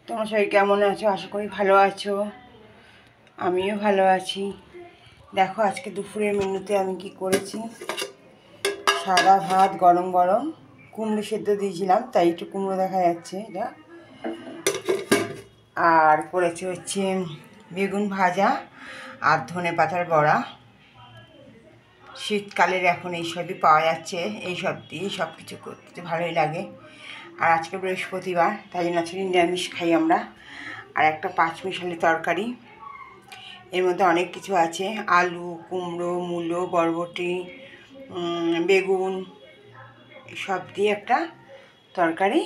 তোমরা সবাই কেমন আছো? আশা করি ভালো আছো। আমিও ভালো আছি। দেখো আজকে দুপুরের মেনুতে আমি কি করেছি। সাদা ভাত গরম গরম, কুমড়ো সেদ্ধ দিয়েছিলাম তাই একটু কুমড়ো দেখা যাচ্ছে এটা। আর করেছি হচ্ছে বেগুন ভাজা আর ধনেপাতার বড়া। শীতকালের এখন এইসবই পাওয়া যাচ্ছে, এইসব দিয়ে সব কিছু করতে ভালোই লাগে। আর আজকে বৃহস্পতিবার, তাই জন্য আজকে নিরামিষ খাই আমরা। আর একটা পাঁচমিশালি তরকারি, এর মধ্যে অনেক কিছু আছে, আলু, কুমড়ো, মূলো, বরবটি, বেগুন সব দিয়ে একটা তরকারি।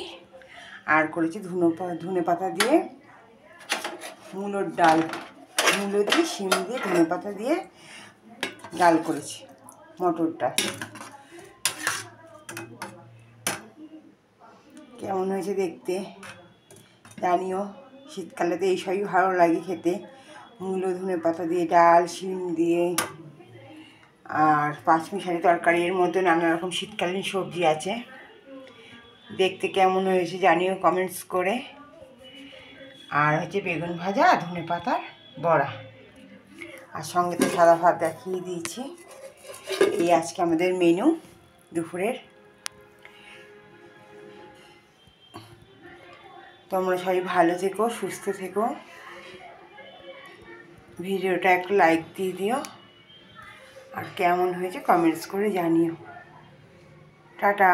আর করেছি ধনেপাতা দিয়ে মূলোর ডাল, মূলো দিয়ে শিম দিয়ে ধনেপাতা দিয়ে ডাল করেছি, মটর ডাল। কেমন হয়েছে দেখতে জানিও। শীতকালে তো এইসবই ভালো লাগে খেতে, মূলো ধনেপাতা দিয়ে ডাল, শিম দিয়ে। আর পাঁচমিশালি তরকারি, এর মধ্যে নানা রকম শীতকালীন সবজি আছে। দেখতে কেমন হয়েছে জানিও কমেন্টস করে। আর হচ্ছে বেগুন ভাজা, ধনেপাতার বড়া, আর সঙ্গে তো সাদা ভাত দেখিয়ে দিয়েছি। এই আজকে আমাদের মেনু দুপুরের। তোমরা সবাই ভালো থেকো, সুস্থ থেকো। ভিডিওটা একটু লাইক দিয়ে দিও, আর কেমন হয়েছে কমেন্টস করে জানিও। টাটা।